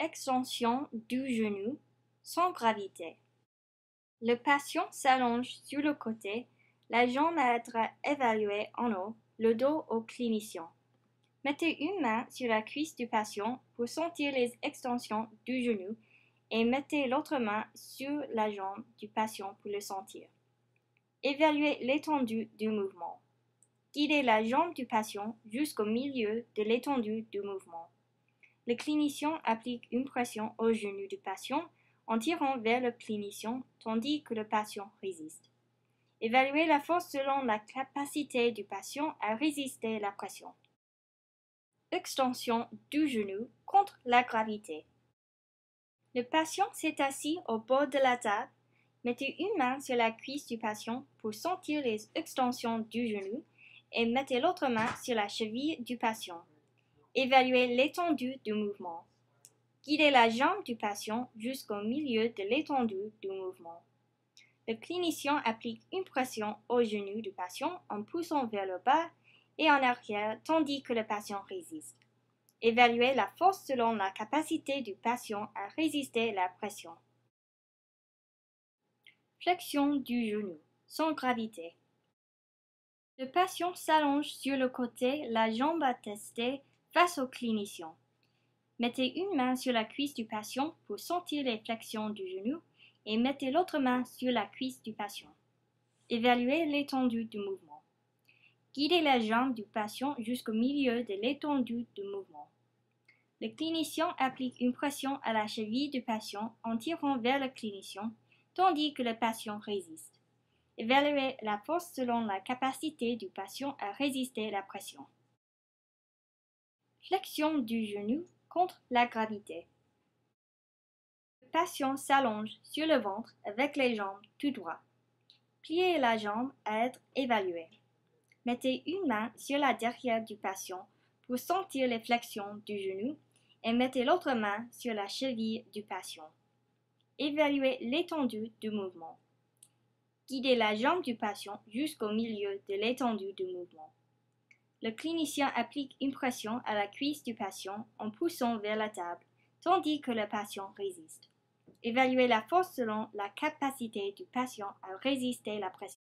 extension du genou sans gravité. Le patient s'allonge sur le côté, la jambe à être évaluée en haut, le dos au clinicien. Mettez une main sur la cuisse du patient pour sentir les extensions du genou et mettez l'autre main sur la jambe du patient pour le sentir. Évaluez l'étendue du mouvement. Guidez la jambe du patient jusqu'au milieu de l'étendue du mouvement. Le clinicien applique une pression au genou du patient en tirant vers le clinicien tandis que le patient résiste. Évaluez la force selon la capacité du patient à résister à la pression. Extension du genou contre la gravité. Le patient s'est assis au bord de la table. Mettez une main sur la cuisse du patient pour sentir les extensions du genou et mettez l'autre main sur la cheville du patient. Évaluez l'étendue du mouvement. Guidez la jambe du patient jusqu'au milieu de l'étendue du mouvement. Le clinicien applique une pression au genou du patient en poussant vers le bas et en arrière tandis que le patient résiste. Évaluez la force selon la capacité du patient à résister à la pression. Flexion du genou, sans gravité. Le patient s'allonge sur le côté, la jambe attestée face au clinicien. Mettez une main sur la cuisse du patient pour sentir les flexions du genou et mettez l'autre main sur la cuisse du patient. Évaluez l'étendue du mouvement. Guidez la jambe du patient jusqu'au milieu de l'étendue du mouvement. Le clinicien applique une pression à la cheville du patient en tirant vers le clinicien, tandis que le patient résiste. Évaluez la force selon la capacité du patient à résister à la pression. Flexion du genou contre la gravité. Le patient s'allonge sur le ventre avec les jambes tout droit. Pliez la jambe à être évaluée. Mettez une main sur la derrière du patient pour sentir les flexions du genou et mettez l'autre main sur la cheville du patient. Évaluez l'étendue du mouvement. Guidez la jambe du patient jusqu'au milieu de l'étendue du mouvement. Le clinicien applique une pression à la cuisse du patient en poussant vers la table, tandis que le patient résiste. Évaluez la force selon la capacité du patient à résister à la pression.